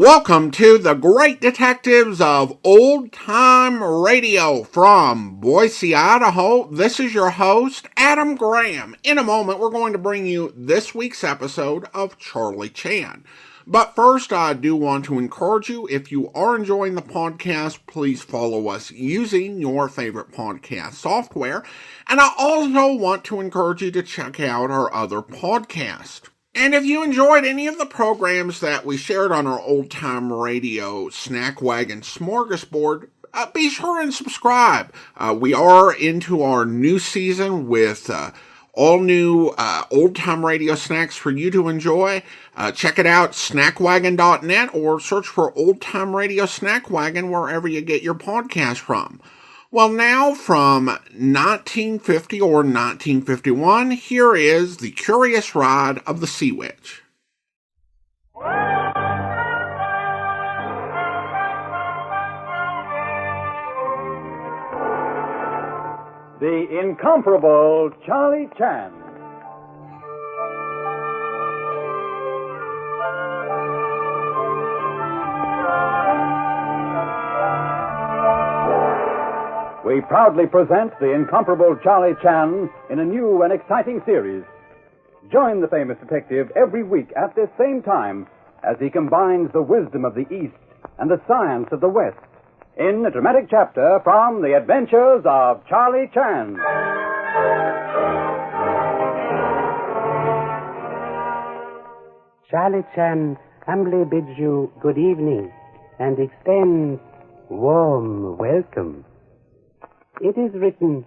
Welcome to the Great Detectives of Old Time Radio from Boise, Idaho. This is your host, Adam Graham. In a moment, we're going to bring you this week's episode of Charlie Chan. But first, I do want to encourage you, if you are enjoying the podcast, please follow us using your favorite podcast software. And I also want to encourage you to check out our other podcast. And if you enjoyed any of the programs that we shared on our Old Time Radio Snack Wagon Smorgasbord, be sure and subscribe. We are into our new season with all new Old Time Radio snacks for you to enjoy. Check it out, snackwagon.net, or search for Old Time Radio Snack Wagon wherever you get your podcast from. Well, now from 1950 or 1951, here is The Curious Ride of the Sea Witch. The incomparable Charlie Chan. We proudly present the incomparable Charlie Chan in a new and exciting series. Join the famous detective every week at this same time as he combines the wisdom of the East and the science of the West in a dramatic chapter from The Adventures of Charlie Chan. Charlie Chan humbly bids you good evening and extends warm welcome. It is written,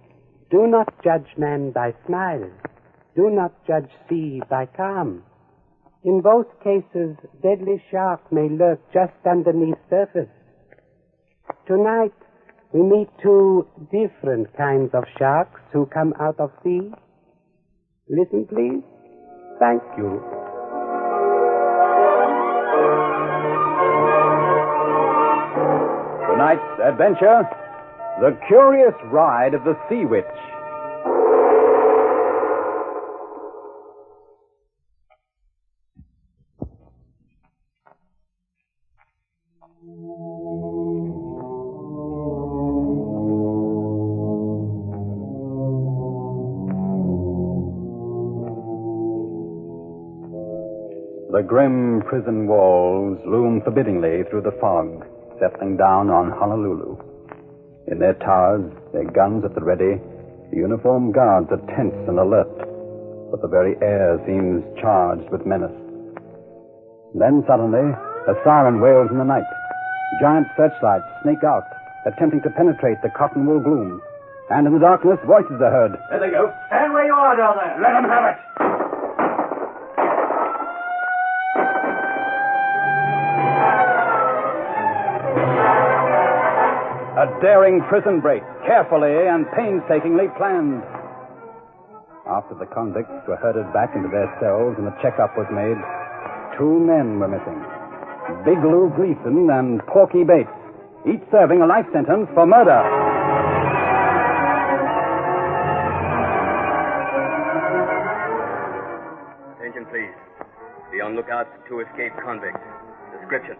do not judge man by smiles, do not judge sea by calm. In both cases, deadly shark may lurk just underneath surface. Tonight, we meet two different kinds of sharks who come out of sea. Listen, please. Thank you. Tonight's adventure, The Curious Ride of the Sea Witch. The grim prison walls loom forbiddingly through the fog, settling down on Honolulu. In their towers, their guns at the ready, the uniformed guards are tense and alert, but the very air seems charged with menace. Then suddenly, a siren wails in the night. Giant searchlights snake out, attempting to penetrate the cotton wool gloom. And in the darkness, voices are heard. There they go. Stand where you are down there. Let them have it. A daring prison break, carefully and painstakingly planned. After the convicts were herded back into their cells and a checkup was made, two men were missing. Big Lou Gleason and Porky Bates, each serving a life sentence for murder. Attention, please. Be on lookout for two escaped convicts. Description.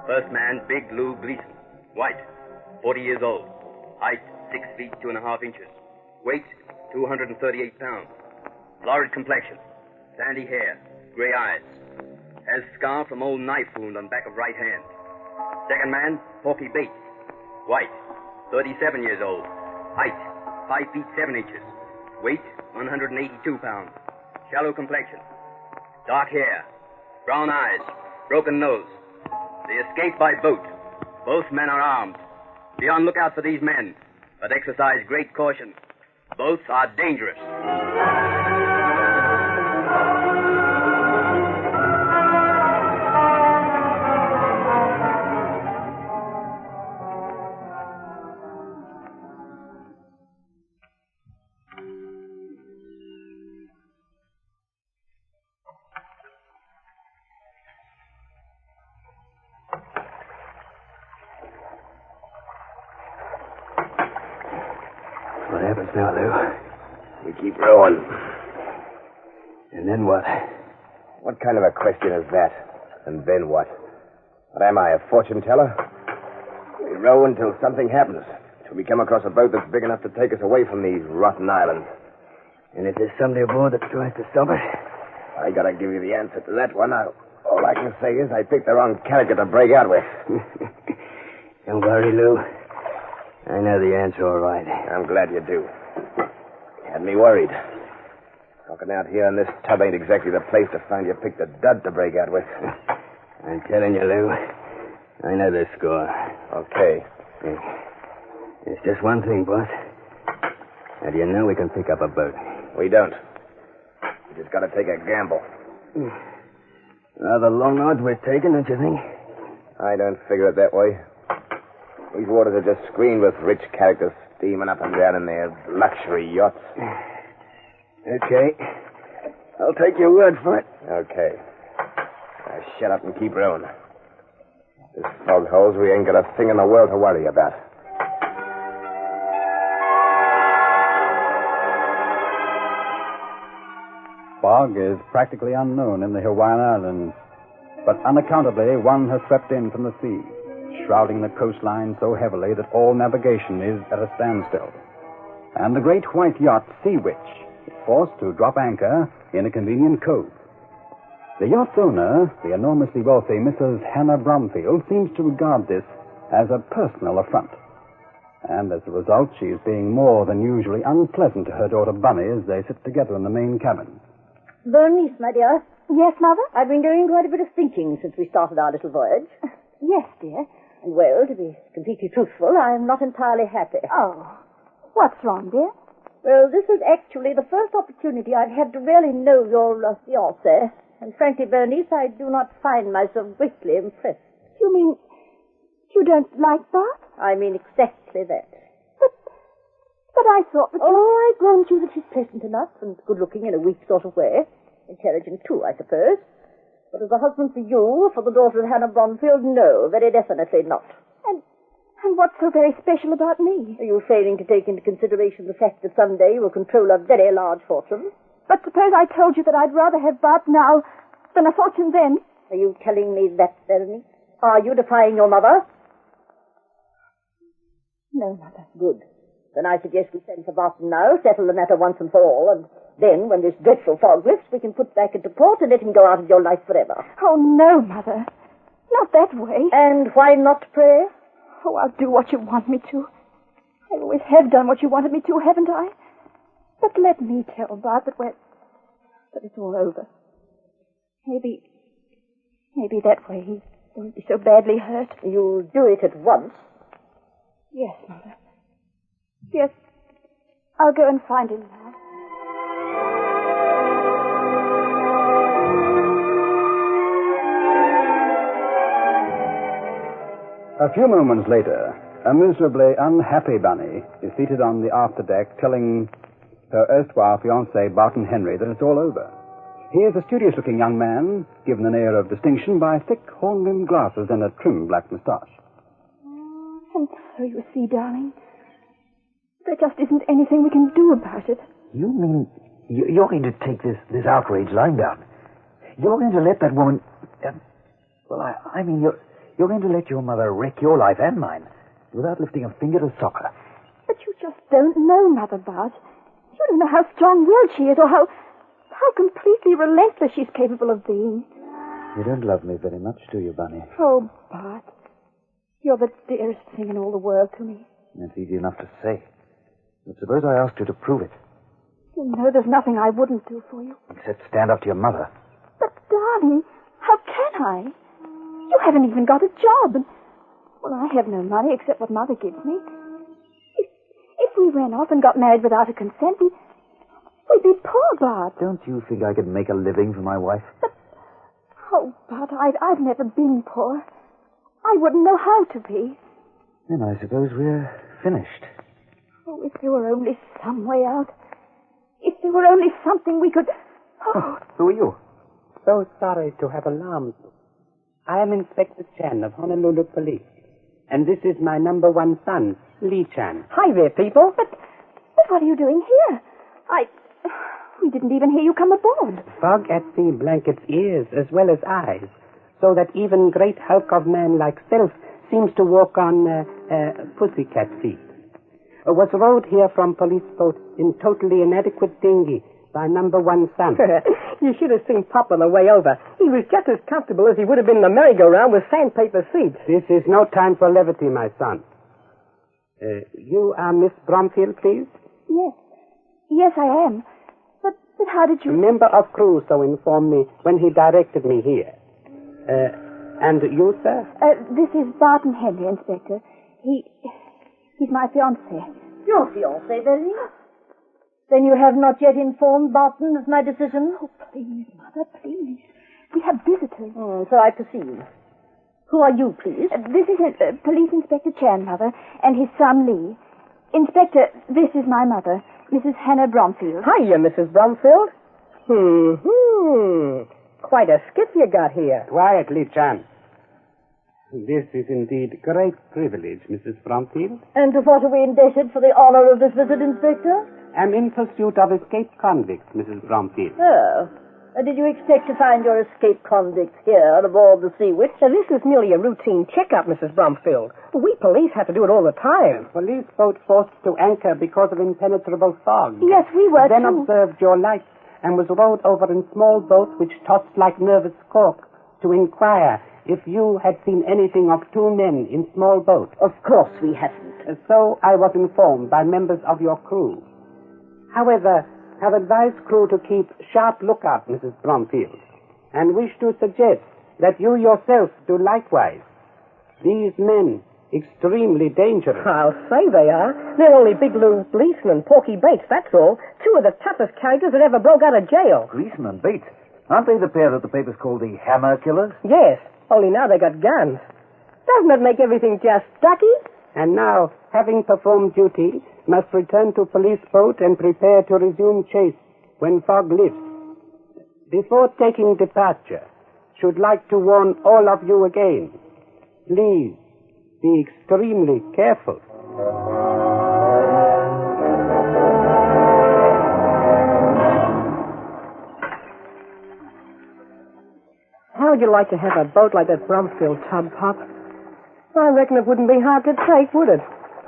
First man, Big Lou Gleason. White. 40 years old. Height, 6 feet, 2.5 inches. Weight, 238 pounds. Florid complexion. Sandy hair. Gray eyes. Has scar from old knife wound on back of right hand. Second man, Porky Bates. White, 37 years old. Height, 5 feet, 7 inches. Weight, 182 pounds. Shallow complexion. Dark hair. Brown eyes. Broken nose. They escaped by boat. Both men are armed. Be on lookout for these men, but exercise great caution. Both are dangerous. What happens now, Lou? We keep rowing. And then what? What kind of a question is that? And then what? What am I, a fortune teller? We row until something happens. Till we come across a boat that's big enough to take us away from these rotten islands. And if there's somebody aboard that tries to stop us? I gotta give you the answer to that one. All I can say is I picked the wrong character to break out with. Don't worry, Lou. I know the answer all right. I'm glad you do. You had me worried. Walking out here in this tub ain't exactly the place to find you picked a dud to break out with. I'm telling you, Lou. I know the score. Okay. It's just one thing, boss. How do you know we can pick up a boat? We don't. We just gotta take a gamble. Rather long odds we're taking, don't you think? I don't figure it that way. These waters are just screened with rich characters steaming up and down in their luxury yachts. Okay. I'll take your word for it. Okay. Now shut up and keep rowing. This fog holes, we ain't got a thing in the world to worry about. Fog is practically unknown in the Hawaiian Islands, but unaccountably one has swept in from the sea, shrouding the coastline so heavily that all navigation is at a standstill. And the great white yacht Sea Witch is forced to drop anchor in a convenient cove. The yacht's owner, the enormously wealthy Mrs. Hannah Bromfield, seems to regard this as a personal affront. And as a result, she is being more than usually unpleasant to her daughter Bunny as they sit together in the main cabin. Bernice, my dear. Yes, Mother? I've been doing quite a bit of thinking since we started our little voyage. Yes, dear. And, well, to be completely truthful, I'm not entirely happy. Oh. What's wrong, dear? Well, this is actually the first opportunity I've had to really know your fiancé. And frankly, Bernice, I do not find myself greatly impressed. You mean you don't like Bart? I mean exactly that. But I thought that... Oh, I grant you that she's pleasant enough and good-looking in a weak sort of way. Intelligent, too, I suppose. But as a husband for you, for the daughter of Hannah Bromfield, no, very definitely not. And what's so very special about me? Are you failing to take into consideration the fact that someday you will control a very large fortune? But suppose I told you that I'd rather have Bart now than a fortune then? Are you telling me that, Bernice? Are you defying your mother? No, Mother. Good. Then I suggest we send for Barton now, settle the matter once and for all, and then, when this dreadful fog lifts, we can put back into port and let him go out of your life forever. Oh, no, Mother. Not that way. And why not, pray? Oh, I'll do what you want me to. I always have done what you wanted me to, haven't I? But let me tell Bart that it's all over. Maybe that way he won't be so badly hurt. You'll do it at once? Yes, Mother. Yes. I'll go and find him now. A few moments later, a miserably unhappy Bunny is seated on the afterdeck telling her erstwhile fiancé, Barton Henry, that it's all over. He is a studious-looking young man, given an air of distinction by thick horn-rimmed glasses and a trim black moustache. And so you see, darling, there just isn't anything we can do about it. You mean you're going to take this outrage lying down? You're going to let that woman... I mean, you're going to let your mother wreck your life and mine without lifting a finger to stop her. But you just don't know, Mother Bart. You don't know how strong-willed she is or how completely relentless she's capable of being. You don't love me very much, do you, Bunny? Oh, Bart, you're the dearest thing in all the world to me. That's easy enough to say. But suppose I asked you to prove it. You know there's nothing I wouldn't do for you. Except stand up to your mother. But, darling, how can I? You haven't even got a job. And, well, I have no money except what Mother gives me. If we ran off and got married without her consent, we'd be poor, Bart. Don't you think I could make a living for my wife? But, oh, Bart, I've never been poor. I wouldn't know how to be. Then I suppose we're finished. Oh, if there were only some way out. If there were only something we could... Oh, who are you? So sorry to have alarmed you. I am Inspector Chan of Honolulu Police. And this is my number one son, Lee Chan. Hi there, people. But what are you doing here? We didn't even hear you come aboard. Fog at sea blankets ears as well as eyes. so that even great hulk of man like self seems to walk on pussycat feet. Was rowed here from police boat in totally inadequate dinghy by number 1 son. You should have seen Pop on the way over. He was just as comfortable as he would have been in the merry-go-round with sandpaper seats. This is no time for levity, my son. You are Miss Bromfield, please? Yes. Yes, I am. But how did you... A member of crew so informed me when he directed me here. And you, sir? This is Barton Henry, Inspector. He's my fiancé. Your fiancé, Bernie? Then you have not yet informed Barton of my decision? Oh, please, Mother, please. We have visitors. So I perceive. Who are you, please? This is Police Inspector Chan, Mother, and his son, Lee. Inspector, this is my mother, Mrs. Hannah Bromfield. Hiya, Mrs. Bromfield. Quite a skiff you got here. Quietly, Chan. This is indeed great privilege, Mrs. Bromfield. And to what are we indebted for the honor of this visit, Inspector? I'm in pursuit of escaped convicts, Mrs. Bromfield. Oh. Did you expect to find your escaped convicts here aboard the Sea Witch? This is merely a routine checkup, Mrs. Bromfield. We police have to do it all the time. Police boat forced to anchor because of impenetrable fog. Yes, we were Then too. observed your light and was rowed over in small boats which tossed like nervous cork to inquire if you had seen anything of 2 men in small boats. Of course we haven't. So I was informed by members of your crew. However, have advised crew to keep sharp lookout, Mrs. Bromfield, and wish to suggest that you yourself do likewise. These men, extremely dangerous. I'll say they are. They're only Big Lou Gleason and Porky Bates, that's all. 2 of the toughest characters that ever broke out of jail. Gleason and Bates. Aren't they the pair that the papers call the Hammer Killers? Yes, only now they got guns. Doesn't that make everything just ducky? And now, having performed duty, must return to police boat and prepare to resume chase when fog lifts. Before taking departure, should like to warn all of you again. Please, be extremely careful. How would you like to have a boat like that Bromfield tub, Pop? I reckon it wouldn't be hard to take, would it?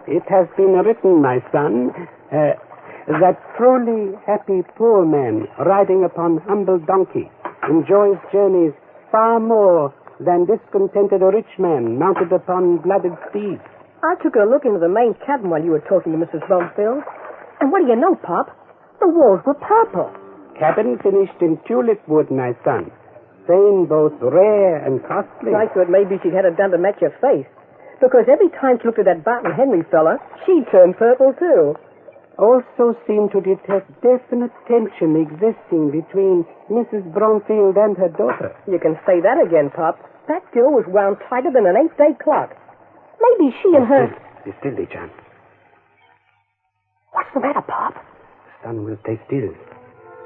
It has been written, my son, that truly happy poor man riding upon humble donkey enjoys journeys far more than discontented rich man mounted upon blooded steed. I took a look into the main cabin while you were talking to Mrs. Bromfield. And what do you know, Pop? The walls were purple. Cabin finished in tulip wood, my son. Saying both rare and costly. I thought maybe she'd had it done to match her face. Because every time she looked at that Barton Henry fella, she turned purple, too. Also seemed to detect definite tension existing between Mrs. Bromfield and her daughter. You can say that again, Pop. That girl was wound tighter than an 8-day clock. Maybe she and her... Be still, John. What's the matter, Pop? The sun will stay still.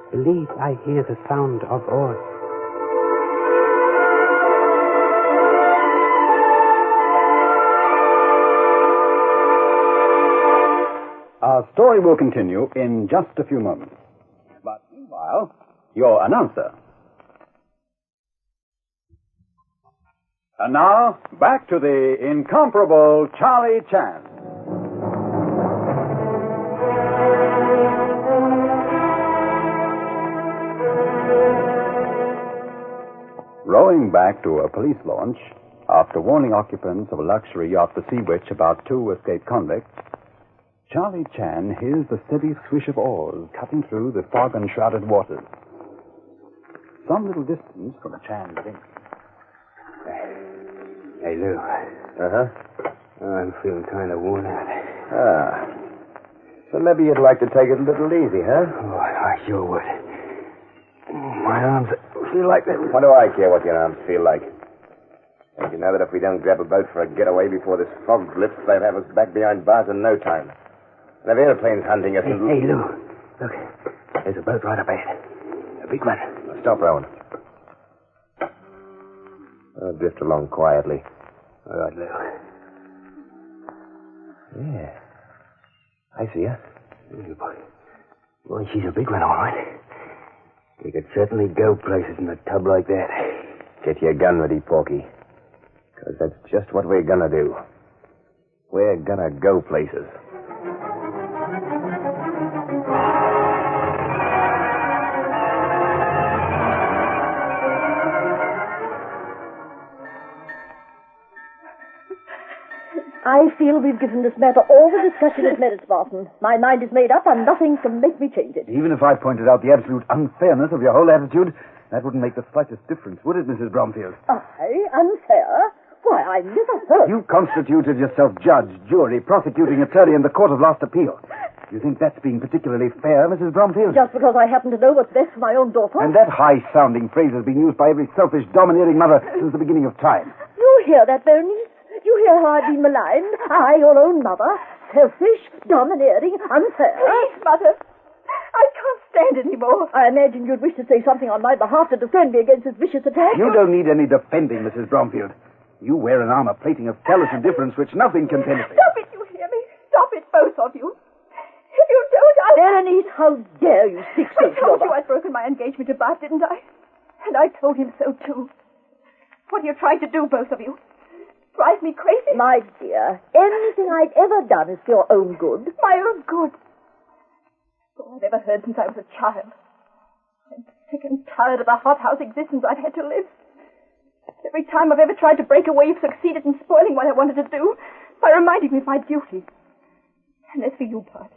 Believe I hear the sound of oars. Our story will continue in just a few moments. But meanwhile, your announcer. And now, back to the incomparable Charlie Chan. Rowing back to a police launch, after warning occupants of a luxury yacht, the Sea Witch, about 2 escaped convicts, Charlie Chan hears the steady swish of oars cutting through the fog-enshrouded waters. Some little distance from the Chan dinghy. Hey, Lou. Uh-huh. I'm feeling kind of worn out. Ah. So maybe you'd like to take it a little easy, huh? Oh, I sure would. My arms feel like they... What do I care what your arms feel like? Don't you know that if we don't grab a boat for a getaway before this fog lifts, they'll have us back behind bars in no time. They'll have airplanes hunting us and... Hey, Lou. Look. There's a boat right up ahead. A big one. Stop rowing. Drift along quietly. All right, Lou. Yeah. I see her. Boy, she's a big one, all right. We could certainly go places in a tub like that. Get your gun ready, Porky. Because that's just what we're gonna do. We're gonna go places. I feel we've given this matter all the discussion it merits, Barton. My mind is made up and nothing can make me change it. Even if I pointed out the absolute unfairness of your whole attitude, that wouldn't make the slightest difference, would it, Mrs. Bromfield? Unfair? Why, I never heard... You constituted yourself judge, jury, prosecuting attorney in the court of last appeal. You think that's being particularly fair, Mrs. Bromfield? Just because I happen to know what's best for my own daughter? And that high-sounding phrase has been used by every selfish, domineering mother since the beginning of time. You hear that, Bernice? You hear how I've been maligned? I, your own mother. Selfish, domineering, unfair. Please, Mother. I can't stand it anymore. I imagine you'd wish to say something on my behalf to defend me against this vicious attack. You don't need any defending, Mrs. Bromfield. You wear an armor plating of callous indifference which nothing can penetrate. Stop it, you hear me? Stop it, both of you. If you don't, I'll... Berenice, how dare you speak so I told to you I'd broken my engagement to Bart, didn't I? And I told him so, too. What are you trying to do, both of you? Drive me crazy? My dear, anything I've ever done is for your own good. My own good? All I've ever heard since I was a child. I'm sick and tired of the hothouse existence I've had to live. Every time I've ever tried to break away, you've succeeded in spoiling what I wanted to do by reminding me of my duty. And as for you, Bart,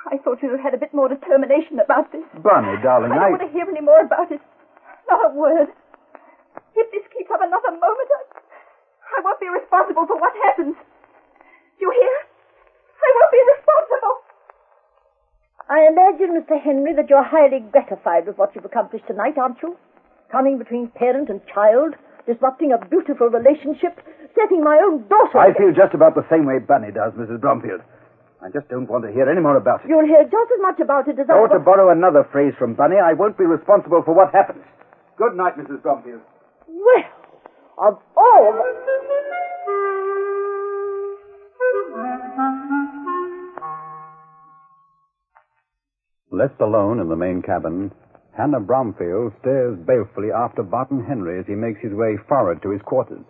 I thought you had a bit more determination about this. Bunny, darling, I don't want to hear any more about it. Not a word. If this keeps up another moment, I won't be responsible for what happens. You hear? I won't be responsible. I imagine, Mr. Henry, that you're highly gratified with what you've accomplished tonight, aren't you? Coming between parent and child, disrupting a beautiful relationship, setting my own daughter... I feel just about the same way Bunny does, Mrs. Bromfield. I just don't want to hear any more about it. You'll hear just as much about it as I... Or to borrow another phrase from Bunny, I won't be responsible for what happens. Good night, Mrs. Bromfield. Well, of all... Left alone in the main cabin, Hannah Bromfield stares balefully after Barton Henry as he makes his way forward to his quarters.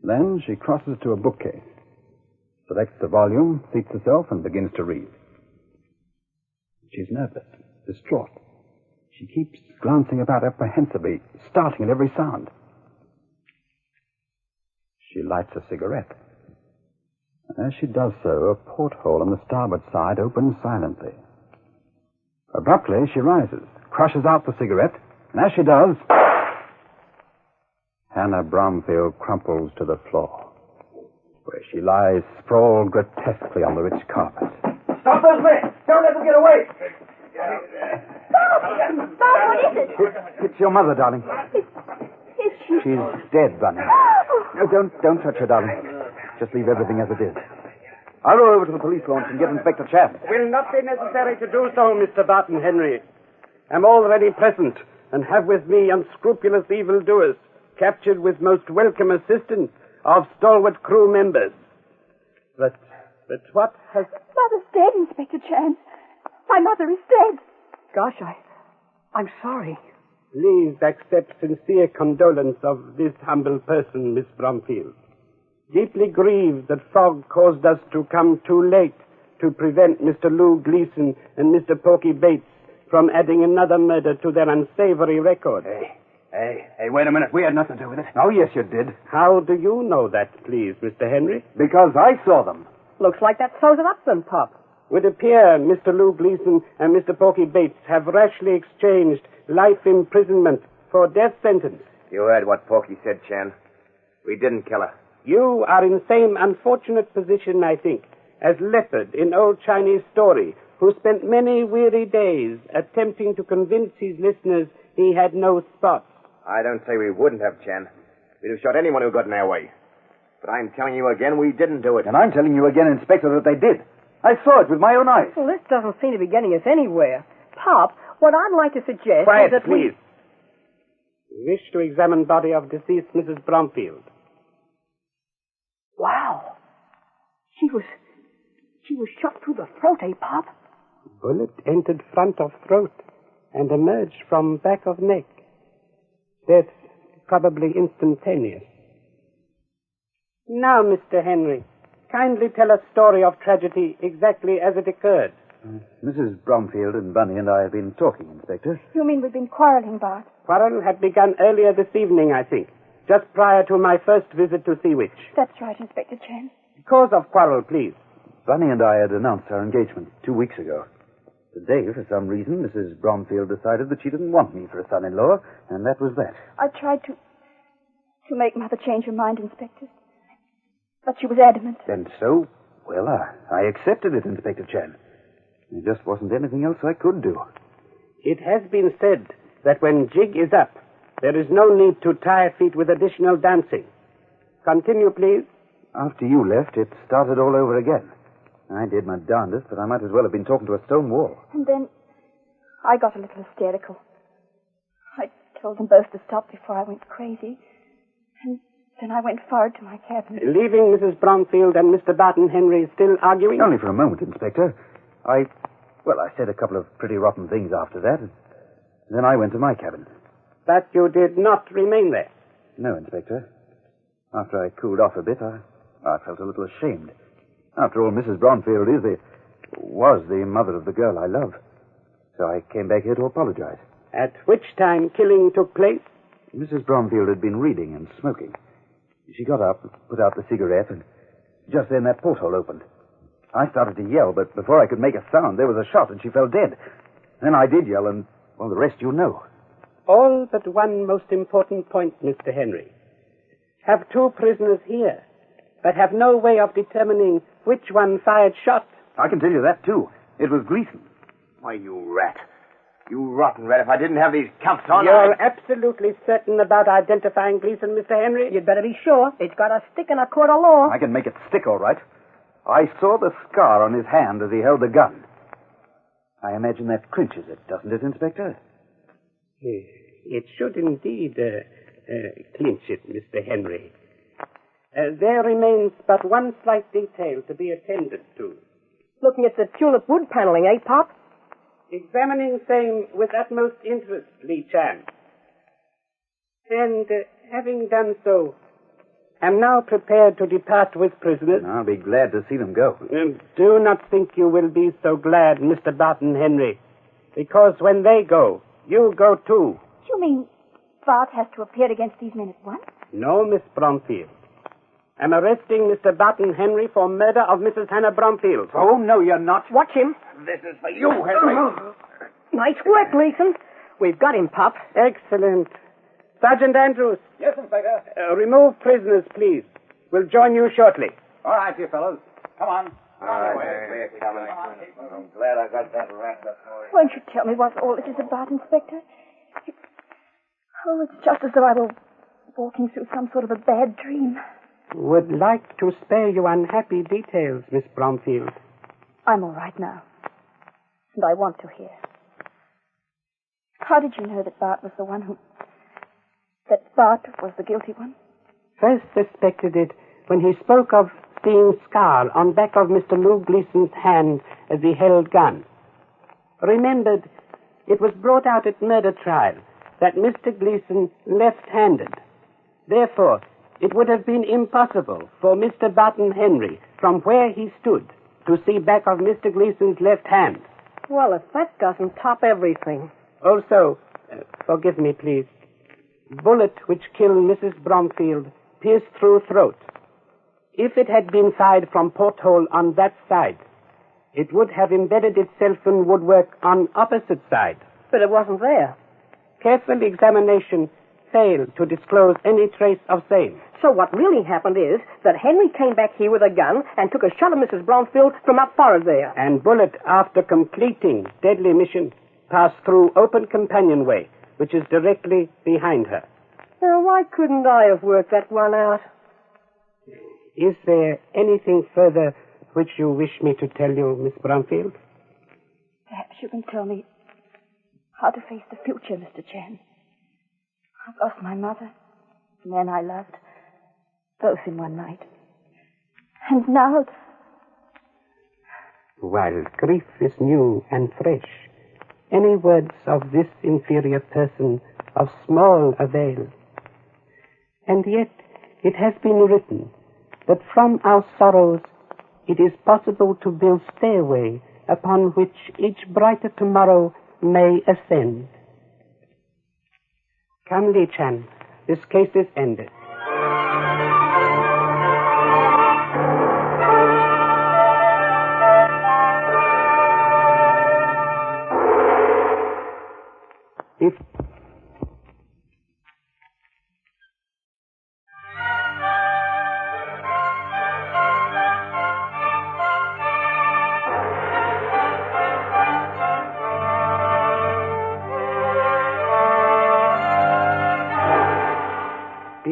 Then she crosses to a bookcase, selects a volume, seats herself, and begins to read. She's nervous, distraught. She keeps glancing about apprehensively, starting at every sound. She lights a cigarette. As she does so, a porthole on the starboard side opens silently. Abruptly, she rises, crushes out the cigarette, and as she does, Hannah Bromfield crumples to the floor, where she lies sprawled grotesquely on the rich carpet. Stop those men! Don't let them get away! Bob, what is it? It's your mother, darling. Is she... She's dead, Bunny. No, don't touch her, darling. Just leave everything as it is. I'll row over to the police launch and get Inspector Chad. Will not be necessary to do so, Mr. Barton Henry. I'm already present and have with me unscrupulous evildoers captured with most welcome assistance of stalwart crew members. But what has... Mother's dead, Inspector Chan. My mother is dead. Gosh, I'm sorry. Please accept sincere condolence of this humble person, Miss Bromfield. Deeply grieved that fog caused us to come too late to prevent Mr. Lou Gleason and Mr. Porky Bates from adding another murder to their unsavory record. Hey, wait a minute. We had nothing to do with it. Oh, yes, you did. How do you know that, please, Mr. Henry? Because I saw them. Looks like that throws it up then, Pop. Would appear Mr. Lou Gleason and Mr. Porky Bates have rashly exchanged life imprisonment for death sentence. You heard what Porky said, Chan. We didn't kill her. You are in same unfortunate position, I think, as Leopard in old Chinese story, who spent many weary days attempting to convince his listeners he had no spots. I don't say we wouldn't have, Chan. We'd have shot anyone who got in our way. But I'm telling you again, we didn't do it. And I'm telling you again, Inspector, that they did. I saw it with my own eyes. Well, this doesn't seem to be getting us anywhere. Pop, what I'd like to suggest Quiet, is that please. we wish to examine body of deceased Mrs. Bromfield. Wow. She was shot through the throat, eh, Pop? Bullet entered front of throat and emerged from back of neck. Death probably instantaneous. Now, Mr. Henry, kindly tell a story of tragedy exactly as it occurred. Mrs. Bromfield and Bunny and I have been talking, Inspector. You mean we've been quarreling, Bart? Quarrel had begun earlier this evening, I think, just prior to my first visit to Seawitch. That's right, Inspector Chen. Cause of quarrel, please. Bunny and I had announced our engagement 2 weeks ago. Today, for some reason, Mrs. Bromfield decided that she didn't want me for a son-in-law, and that was that. I tried to make Mother change her mind, Inspector. But she was adamant. And so, well, I accepted it, Inspector Chen. There just wasn't anything else I could do. It has been said that when jig is up, there is no need to tire feet with additional dancing. Continue, please. After you left, it started all over again. I did my darndest, but I might as well have been talking to a stone wall. And then I got a little hysterical. I told them both to stop before I went crazy. And then I went forward to my cabin. Leaving Mrs. Bromfield and Mr. Barton Henry still arguing? Only for a moment, Inspector. I said a couple of pretty rotten things after that. And then I went to my cabin. But you did not remain there? No, Inspector. After I cooled off a bit, I felt a little ashamed. After all, Mrs. Bromfield was the mother of the girl I love. So I came back here to apologize. At which time killing took place? Mrs. Bromfield had been reading and smoking. She got up, put out the cigarette, and just then that porthole opened. I started to yell, but before I could make a sound, there was a shot and she fell dead. Then I did yell, and, well, the rest you know. All but one most important point, Mr. Henry. Have two prisoners here, but have no way of determining which one fired shots. I can tell you that, too. It was Gleason. Why, you rat. You rotten rat. If I didn't have these cuffs on, You're absolutely certain about identifying Gleason, Mr. Henry? You'd better be sure. It's got a stick in a court of law. I can make it stick, all right. I saw the scar on his hand as he held the gun. I imagine that clinches it, doesn't it, Inspector? It should indeed clinch it, Mr. Henry. There remains but one slight detail to be attended to. Looking at the tulip wood paneling, eh, Pop? Examining same with utmost interest, Lee Chan. And having done so, am now prepared to depart with prisoners. I'll be glad to see them go. Do not think you will be so glad, Mr. Barton Henry, because when they go, you go too. You mean Bart has to appear against these men at once? No, Miss Bromfield. I'm arresting Mr. Barton Henry for murder of Mrs. Hannah Bromfield. Oh, no, you're not. Watch him. This is for you, Henry. Nice work, Gleason. We've got him, Pop. Excellent. Sergeant Andrews. Yes, Inspector. Remove prisoners, please. We'll join you shortly. All right, you fellows. Come on. All right, we're coming. I'm glad I got that rat before. Won't you tell me what all this is about, Inspector? It's just as though I were walking through some sort of a bad dream. Would like to spare you unhappy details, Miss Bromfield. I'm all right now. And I want to hear. How did you know that Bart was the one that Bart was the guilty one? First suspected it when he spoke of seeing scar on back of Mr. Lou Gleason's hand as he held gun. Remembered, it was brought out at murder trial that Mr. Gleason left-handed. Therefore, it would have been impossible for Mr. Barton Henry, from where he stood, to see back of Mr. Gleason's left hand. Well, if that doesn't top everything. Also, forgive me, please, bullet which killed Mrs. Bromfield pierced through throat. If it had been fired from porthole on that side, it would have embedded itself in woodwork on opposite side. But it wasn't there. Careful examination failed to disclose any trace of same. So what really happened is that Henry came back here with a gun and took a shot at Mrs. Bromfield from up forward there. And bullet, after completing deadly mission, passed through open companionway, which is directly behind her. Now, why couldn't I have worked that one out? Is there anything further which you wish me to tell you, Miss Bromfield? Perhaps you can tell me how to face the future, Mr. Chen. I've lost my mother, the man I loved, both in one night. And now... While grief is new and fresh, any words of this inferior person of small avail. And yet it has been written that from our sorrows it is possible to build stairway upon which each brighter tomorrow may ascend. Come, Lee Chan, this case is ended. If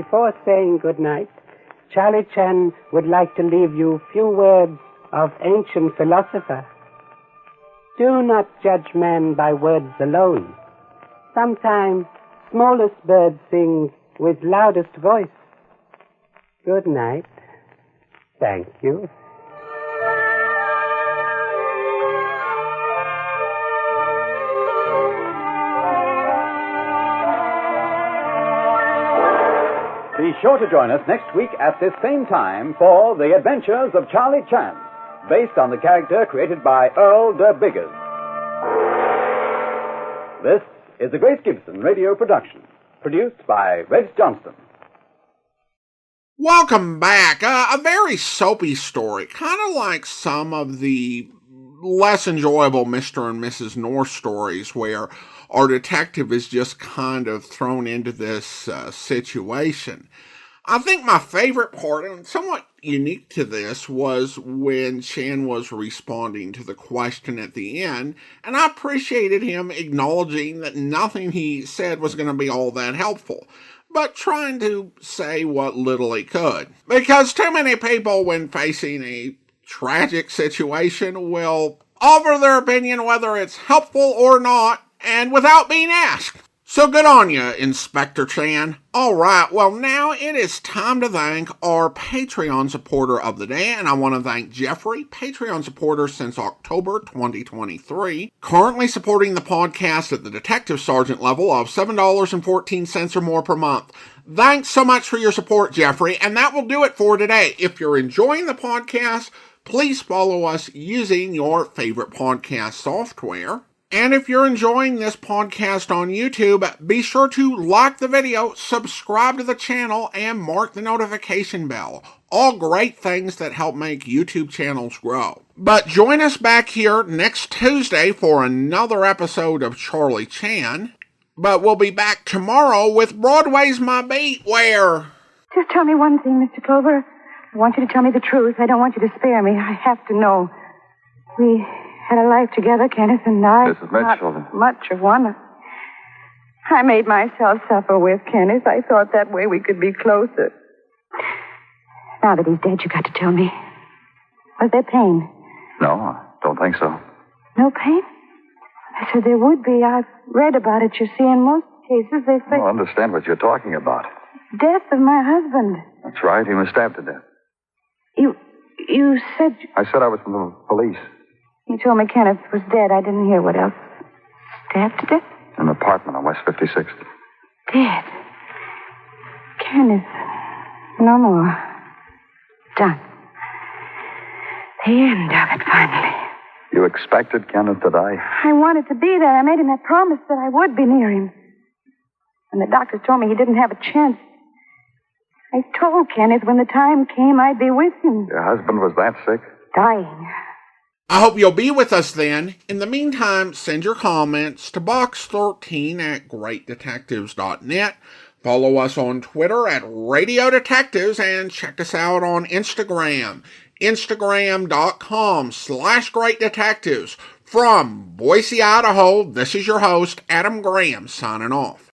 Before saying good night, Charlie Chan would like to leave you few words of ancient philosopher. Do not judge man by words alone. Sometimes smallest bird sings with loudest voice. Good night. Thank you. Be sure to join us next week at this same time for The Adventures of Charlie Chan, based on the character created by Earl de Biggers. This is a Grace Gibson radio production, produced by Rees Johnston. Welcome back. A very soapy story, kind of like some of the less enjoyable Mr. and Mrs. North stories where our detective is just kind of thrown into this situation. I think my favorite part, and somewhat unique to this, was when Chan was responding to the question at the end, and I appreciated him acknowledging that nothing he said was going to be all that helpful, but trying to say what little he could. Because too many people, when facing a tragic situation, will offer their opinion whether it's helpful or not, and without being asked. So good on you, Inspector Chan. Alright, well now it is time to thank our Patreon supporter of the day, and I want to thank Jeffrey, Patreon supporter since October 2023, currently supporting the podcast at the Detective Sergeant level of $7.14 or more per month. Thanks so much for your support, Jeffrey, and that will do it for today. If you're enjoying the podcast, please follow us using your favorite podcast software. And if you're enjoying this podcast on YouTube, be sure to like the video, subscribe to the channel, and mark the notification bell. All great things that help make YouTube channels grow. But join us back here next Tuesday for another episode of Charlie Chan. But we'll be back tomorrow with Broadway's My Beat, where... Just tell me one thing, Mr. Clover. I want you to tell me the truth. I don't want you to spare me. I have to know. We had a life together, Kenneth and I. Mrs. Mitchell. Not much of one. I made myself suffer with Kenneth. I thought that way we could be closer. Now that he's dead, you got to tell me. Was there pain? No, I don't think so. No pain? I said there would be. I've read about it. You see, in most cases they say... I don't understand what you're talking about. Death of my husband. That's right. He was stabbed to death. You said... I said I was from the police. You told me Kenneth was dead. I didn't hear what else. Stabbed to death? In an apartment on West 56th. Dead. Kenneth. No more. Done. The end of it, finally. You expected Kenneth to die? I wanted to be there. I made him that promise that I would be near him. And the doctors told me he didn't have a chance. I told Kenneth when the time came I'd be with him. Your husband was that sick? Dying. I hope you'll be with us then. In the meantime, send your comments to box13@greatdetectives.net. Follow us on Twitter at Radio Detectives and check us out on Instagram. Instagram.com/greatdetectives. From Boise, Idaho, this is your host, Adam Graham, signing off.